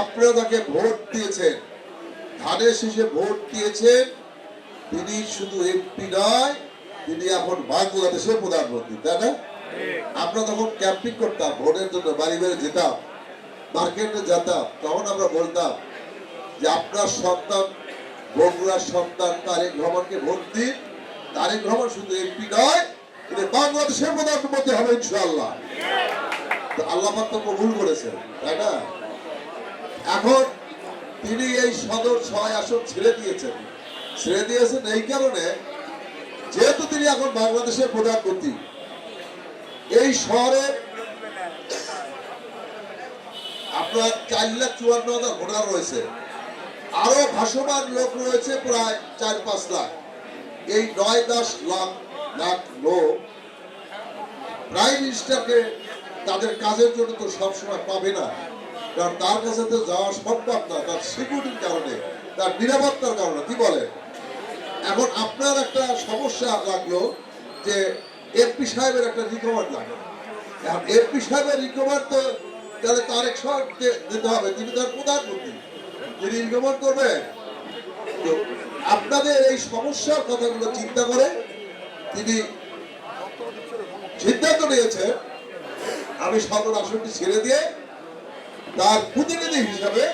আপনারা তাকে ভোট দিয়েছেন, ধানের শীষে ভোট দিয়েছেন, তিনি শুধু এমপি নয়, তিনি এখন বাংলাদেশের প্রধানমন্ত্রী, তাই না? আমরা তখন ক্যাম্পিং করতাম, ভোটের জন্য বাড়ি বাড়ি যেতাম, মার্কেটে যেতাম, তখন আমরা বলতাম যে আপনার সন্তান, বগুড়ার সন্তান তারেক রহমানকে ভোট দিন। তারেক রহমান শুধু এমপি নয়, তিনি বাংলাদেশের প্রধানমন্ত্রী হবে ইনশাআল্লাহ। আল্লাহ পাক তো কবুল করেছেন, তাই না? এখন তিনি এই সদর 6 আসন ছেড়ে দিয়েছেন এই কারণে, যেহেতু তিনি এখন বাংলাদেশের প্রধানমন্ত্রী, এই শহরে আপনার 4,54,000 ভোটার রয়েছে, আরো ভাসমান লোক রয়েছে প্রায় 4-5 লাখ। এই 9-10 লাখ লোক প্রাইম মিনিস্টারকে তাদের কাজের জন্য তো সবসময় পাবে না, কারণ তার কাছে তো যাওয়া সম্ভব না, তার সিকিউরিটির কারণে, তার নিরাপত্তার কারণে। কি বলে? এখন আপনার একটা সমস্যা লাগলো যে এমপি সাহেবের একটা রিকমান্ড লাগবে। এখন এমপি সাহেবের রিকমান্ড তো তাহলে তারেক সাহেবকে দিতে হবে, তিনি তার প্রধানমন্ত্রী, তিনি রিকমান্ড করবে। তো আপনাদের এই সমস্যার কথাগুলো চিন্তা করে তিনি সিদ্ধান্ত নিয়েছে আমি সদর আসনটি ছেড়ে দিয়ে তার প্রতিনিধি হিসাবে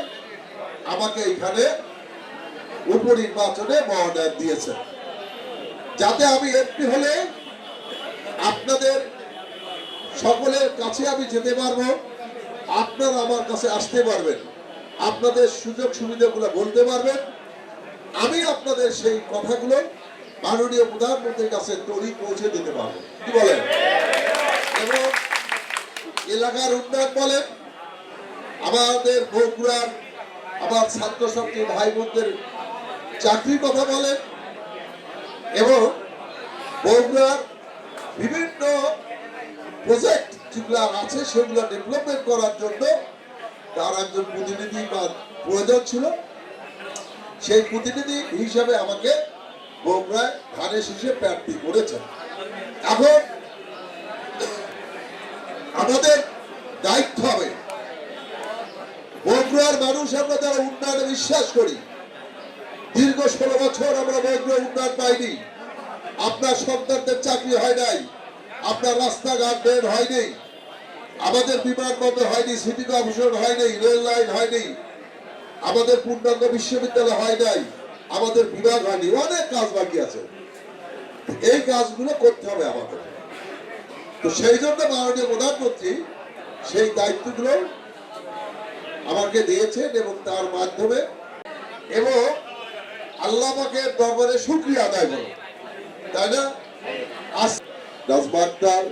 আমাকে এখানে উপনির্বাচনে মনোনয়ন দিয়েছে, যাতে আমি এমপি হলে আপনাদের সকলের কাছে আমি যেতে পারবো, আপনারা আমার কাছে আসতে পারবেন, আপনাদের সুযোগ সুবিধাগুলো বলতে পারবেন, আমি আপনাদের সেই কথাগুলো মাননীয় প্রধানমন্ত্রীর কাছে তড়ি পৌঁছে দিতে পারবো। কি বলেন? এবং এলাকার উন্নয়ন বলেন, আমাদের বগুড়ার আমার ছাত্রছাত্রী ভাই বোনদের চাকরির কথা বলেন, এবং বগুড়ার বিভিন্ন প্রজেক্ট যেগুলো আছে সেগুলো ডেভেলপমেন্ট করার জন্য তার একজন প্রতিনিধি বা প্রয়োজন ছিল। সেই প্রতিনিধি হিসাবে আমাকে বগুড়ায় ধানের শীষে প্রার্থী করেছেন। এখন আমাদের দায়িত্ব হবে, বগুড়ার মানুষ আমরা যারা উন্নয়নে বিশ্বাস করি, দীর্ঘ 16 বছর আমরা বগুড়া উন্নয়ন পাইনি। আপনার সন্তানদের চাকরি হয় নাই, আপনার রাস্তাঘাট বের হয়নি, আমাদের বিমানবন্দর হয়নি, সিটি কর্পোরেশন হয়নি, রেল লাইন হয়নি, আমাদের পূর্ণাঙ্গ বিশ্ববিদ্যালয় হয় নাই, আমাদের বিভাগ হয়নি, অনেক কাজ বাকি আছে। এই কাজগুলো করতে হবে আমাদের। তো সেই জন্য মাননীয় প্রধানমন্ত্রী সেই দায়িত্বগুলো আমাকে দিয়েছেন, এবং তার মাধ্যমে এবং আল্লাহ পাকের দরবারে শুকরিয়া আদায় করো, তাই না? রাজবাগদার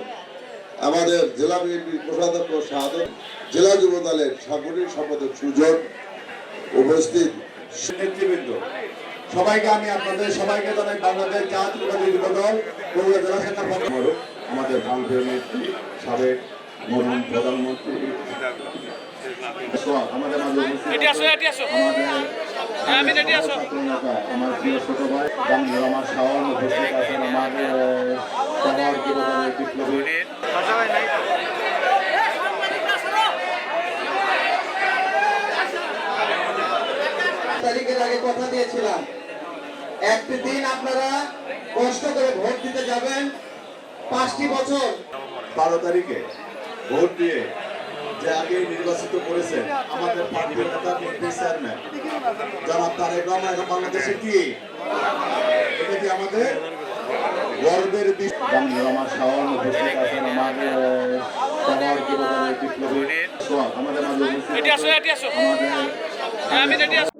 আমাদের জেলা বিএনপির কোষাধ্যক্ষ শাহাদত, জেলা যুব দলের সাংগঠনিক সম্পাদক সুজন, উপস্থিত নেতৃবৃন্দ, সবাইকে আমি আপনাদের সবাইকে জানাই বাংলাদেশ জাতীয়তাবাদী যুব দল বগুড়া জেলা শাখার পক্ষ থেকে আমাদের প্রান্তীয় নেত্রী, সাবেক মরহুম প্রধানমন্ত্রী আমাদের মাঝে আমার প্রিয় ছোট ভাই আমার শাওন উপস্থিত আছেন, আমার সবার জীবনের বিপ্লবী তারিখের আগে কথা দিয়েছিলাম, একটি দিন আপনারা কষ্ট করে ভোট দিতে যাবেন। 5টি বছর 12 তারিখে ভোট দিয়ে যে আগে নির্বাচিত করেছেন আমাদের পার্টির নেতা বিএনপি চেয়ারম্যান জনাব তারেক রহমান, এখন বাংলাদেশে কি এটা কি আমাদের গর্বের বিষয়। আমার শাওন উপস্থিত আছেন, আমার সবার জীবনের বিপ্লবী আমাদের মাঝে উপস্থিত আমাদের